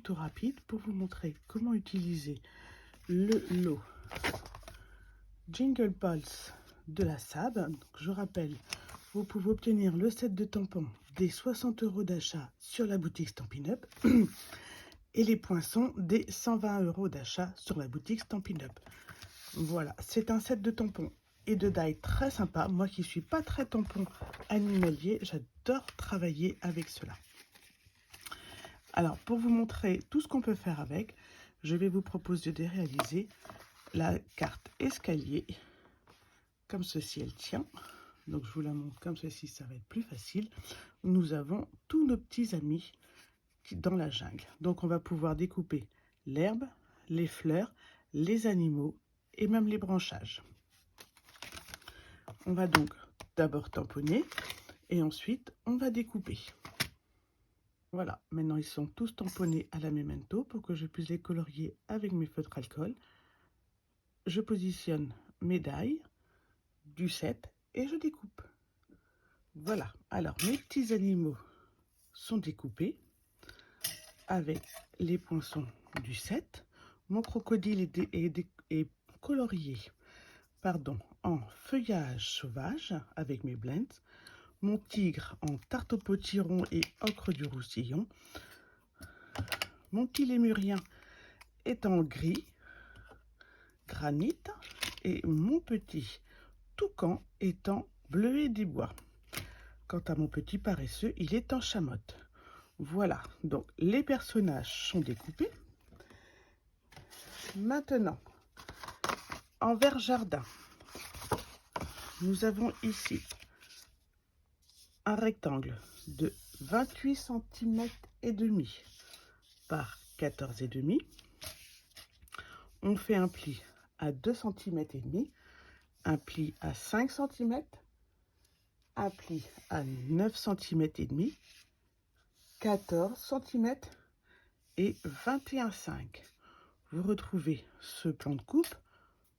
tuto rapide pour vous montrer comment utiliser le lot Jingle Pulse de la SAB. Donc, je rappelle, vous pouvez obtenir le set de tampons des 60 € d'achat sur la boutique Stampin' Up et les poinçons des 120 € d'achat sur la boutique Stampin' Up. Voilà, c'est un set de tampons et de die très sympa. Moi qui suis pas très tampon animalier, j'adore travailler avec cela. Alors, pour vous montrer tout ce qu'on peut faire avec, je vais vous proposer de réaliser la carte escalier. Comme ceci, elle tient. Donc, je vous la montre comme ceci, ça va être plus facile. Nous avons tous nos petits amis dans la jungle. Donc, on va pouvoir découper l'herbe, les fleurs, les animaux et même les branchages. On va donc d'abord tamponner et ensuite, on va découper. Voilà, maintenant ils sont tous tamponnés à la Memento pour que je puisse les colorier avec mes feutres alcool. Je positionne mes die du set et je découpe. Voilà, alors mes petits animaux sont découpés avec les poinçons du set. Mon crocodile est colorié en feuillage sauvage avec mes blends. Mon tigre en tarte au potiron et ocre du roussillon. Mon petit lémurien est en gris, granit, et mon petit toucan est en bleuet des bois. Quant à mon petit paresseux, il est en chamotte. Voilà, donc les personnages sont découpés. Maintenant, en vert jardin, nous avons ici un rectangle de 28 cm et demi par 14,5 cm. On fait un pli à 2 cm et demi, un pli à 5 cm, un pli à 9 cm et demi, 14 cm et 21,5 cm. Vous retrouvez ce plan de coupe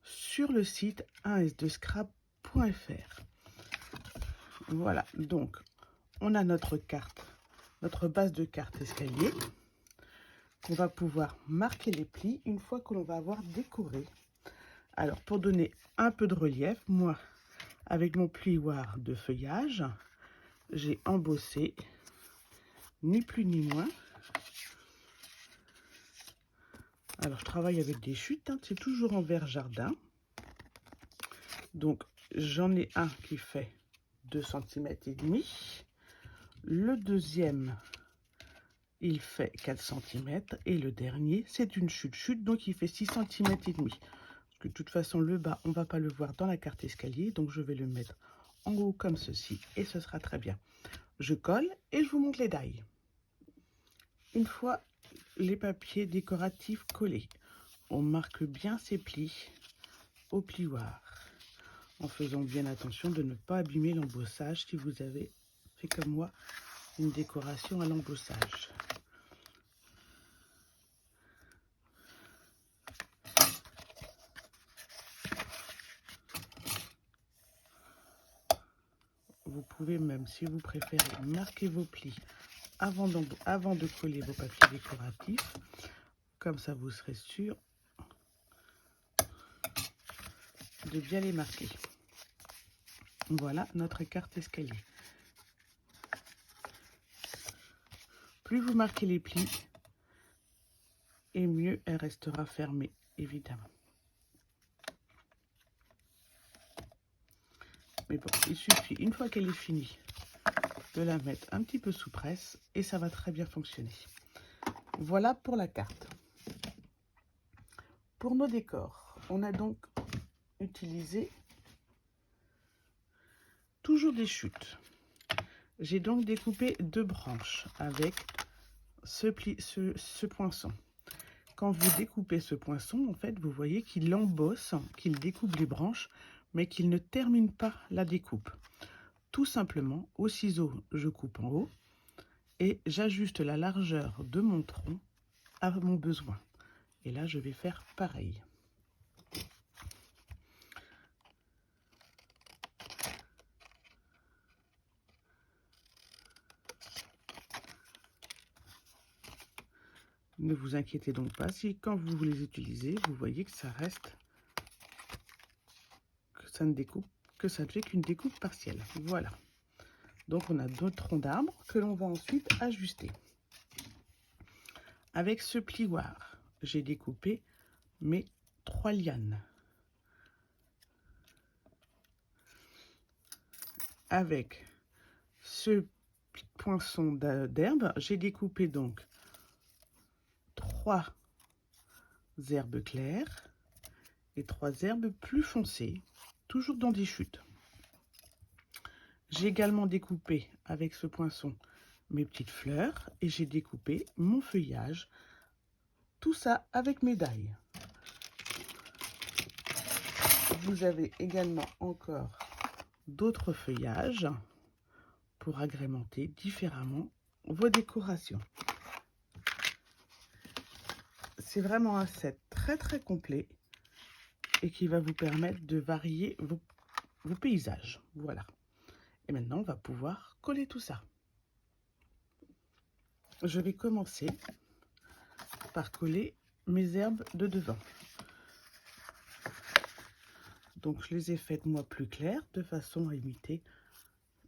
sur le site 1s2scrap.fr. Voilà, donc on a notre carte, notre base de carte escalier. On va pouvoir marquer les plis une fois que l'on va avoir décoré. Alors, pour donner un peu de relief, moi, avec mon plioir de feuillage, j'ai embossé, ni plus ni moins. Alors, je travaille avec des chutes, hein, c'est toujours en vert jardin. Donc, j'en ai un qui fait 2 cm et demi. Le deuxième, il fait 4 cm. Et le dernier, c'est une chute, donc il fait 6 cm et demi. De toute façon, le bas, on ne va pas le voir dans la carte escalier, donc je vais le mettre en haut comme ceci et ce sera très bien. Je colle et je vous montre les die. Une fois les papiers décoratifs collés, on marque bien ses plis au plioir en faisant bien attention de ne pas abîmer l'embossage si vous avez fait comme moi une décoration à l'embossage. Vous pouvez même, si vous préférez, marquer vos plis avant de coller vos papiers décoratifs. Comme ça, vous serez sûr de bien les marquer. Voilà notre carte escalier. Plus vous marquez les plis, et mieux elle restera fermée, évidemment. Mais bon, il suffit, une fois qu'elle est finie, de la mettre un petit peu sous presse et ça va très bien fonctionner. Voilà pour la carte. Pour nos décors, on a donc utilisé toujours des chutes. J'ai donc découpé 2 branches avec ce poinçon. Quand vous découpez ce poinçon, en fait, vous voyez qu'il embosse, qu'il découpe les branches, mais qu'il ne termine pas la découpe. Tout simplement, au ciseau, je coupe en haut et j'ajuste la largeur de mon tronc à mon besoin. Et là, je vais faire pareil. Ne vous inquiétez donc pas si quand vous les utilisez, vous voyez que ça reste, que ça ne découpe, que ça ne fait qu'une découpe partielle. Voilà. Donc on a 2 troncs d'arbres que l'on va ensuite ajuster. Avec ce plioir, j'ai découpé mes 3 lianes. Avec ce poinçon d'herbe, j'ai découpé donc 3 herbes claires et 3 herbes plus foncées, toujours dans des chutes. J'ai également découpé avec ce poinçon mes petites fleurs et j'ai découpé mon feuillage, tout ça avec mes dailles. Vous avez également encore d'autres feuillages pour agrémenter différemment vos décorations. C'est vraiment un set très complet et qui va vous permettre de varier vos paysages. Voilà. Et maintenant, on va pouvoir coller tout ça. Je vais commencer par coller mes herbes de devant. Donc, je les ai faites moi plus claires de façon à imiter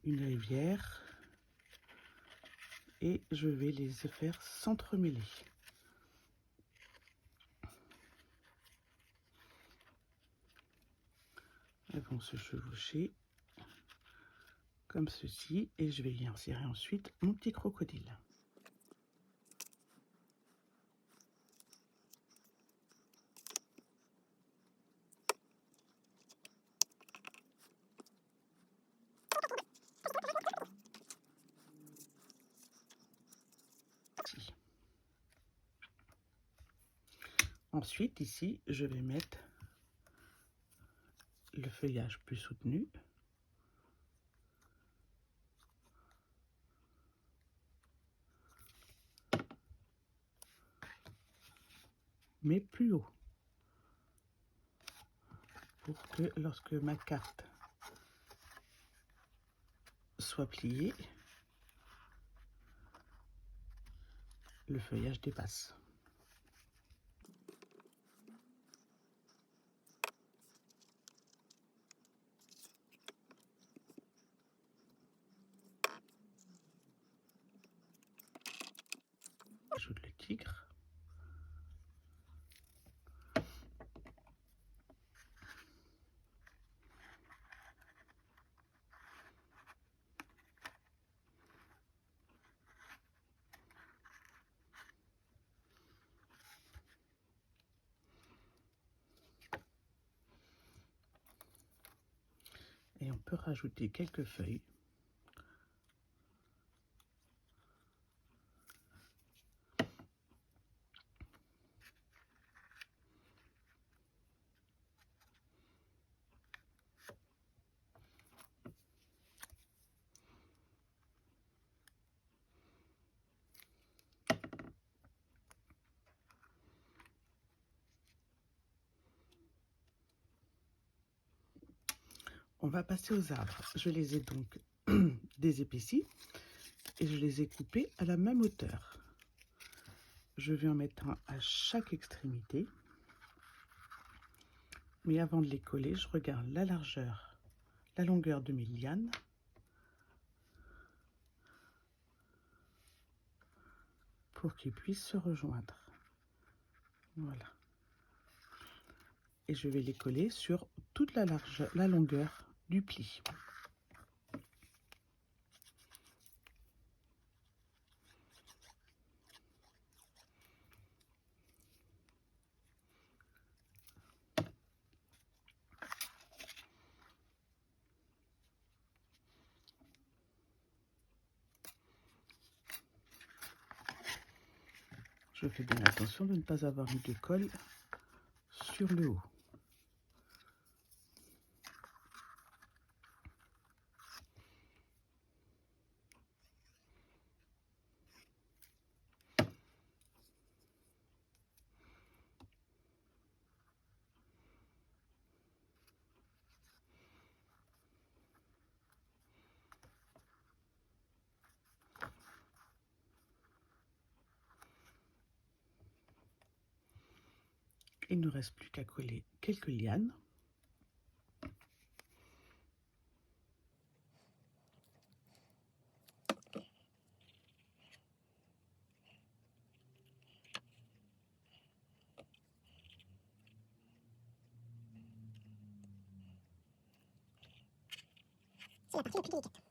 une rivière. Et je vais les faire s'entremêler. Elles vont se chevaucher comme ceci et je vais y insérer ensuite mon petit crocodile. Ensuite, ici, je vais mettre le feuillage plus soutenu. Mais plus haut. Pour que lorsque ma carte soit pliée, le feuillage dépasse. J'ajoute le tigre. Et on peut rajouter quelques feuilles. On va passer aux arbres. Je les ai donc désépaissis et je les ai coupés à la même hauteur. Je vais en mettre un à chaque extrémité. Mais avant de les coller, je regarde la largeur, la longueur de mes lianes. Pour qu'ils puissent se rejoindre. Voilà. Et je vais les coller sur toute la longueur du pli. Je fais bien attention de ne pas avoir mis de colle sur le haut. Il ne nous reste plus qu'à coller quelques lianes. C'est la partie la plus délicate.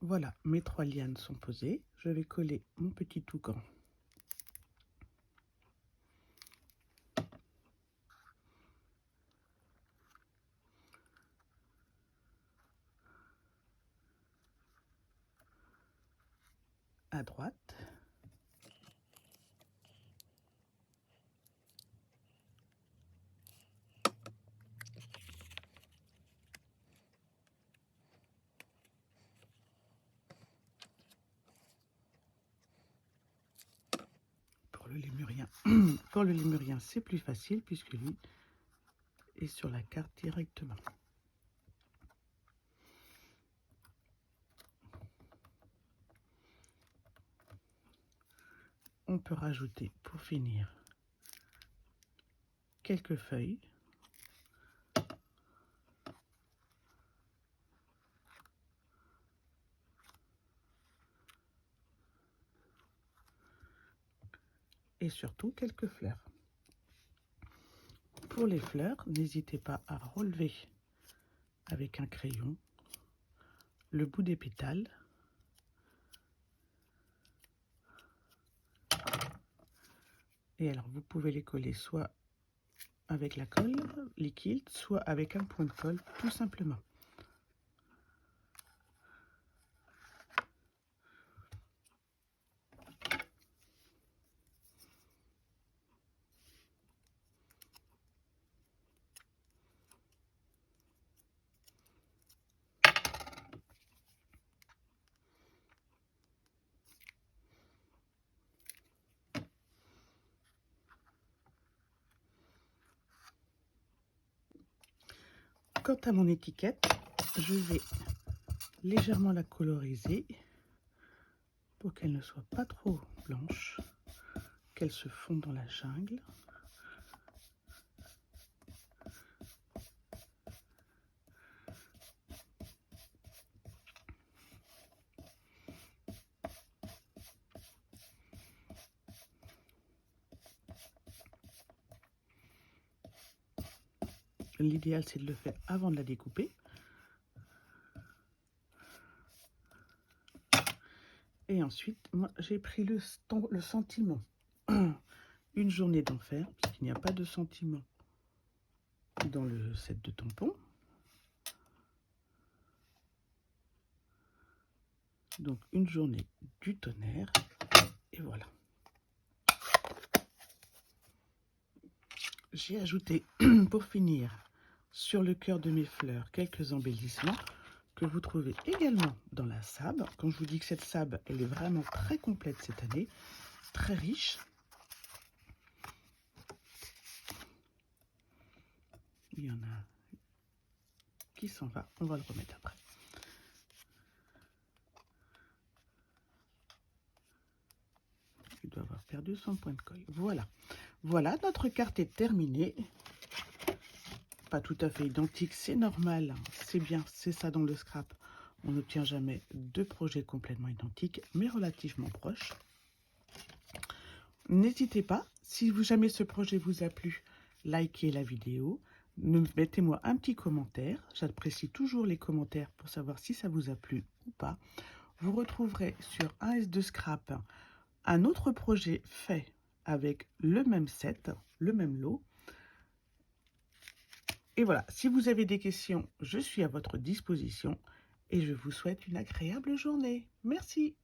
Voilà, mes 3 lianes sont posées. Je vais coller mon petit toucan à droite. Pour le lémurien, c'est plus facile puisque lui est sur la carte directement. On peut rajouter pour finir quelques feuilles. Et surtout quelques fleurs. Pour les fleurs, n'hésitez pas à relever avec un crayon le bout des pétales et alors vous pouvez les coller soit avec la colle liquide, soit avec un point de colle tout simplement. Quant à mon étiquette, je vais légèrement la coloriser pour qu'elle ne soit pas trop blanche, qu'elle se fonde dans la jungle. L'idéal, c'est de le faire avant de la découper. Et ensuite, moi, j'ai pris le sentiment. Une journée d'enfer, parce qu'il n'y a pas de sentiment dans le set de tampons. Donc, une journée du tonnerre. Et voilà. J'ai ajouté, pour finir, sur le cœur de mes fleurs, quelques embellissements que vous trouvez également dans la sable. Quand je vous dis que cette sable, elle est vraiment très complète cette année, très riche. Il y en a qui s'en va, on va le remettre après. Il doit avoir perdu son point de colle. Voilà. Voilà, notre carte est terminée. Pas tout à fait identique, c'est normal, c'est bien, c'est ça dans le scrap. On n'obtient jamais 2 projets complètement identiques, mais relativement proches. N'hésitez pas, si jamais ce projet vous a plu, likez la vidéo. Mettez-moi un petit commentaire. J'apprécie toujours les commentaires pour savoir si ça vous a plu ou pas. Vous retrouverez sur AS2 Scrap un autre projet fait avec le même set, le même lot. Et voilà, si vous avez des questions, je suis à votre disposition et je vous souhaite une agréable journée. Merci.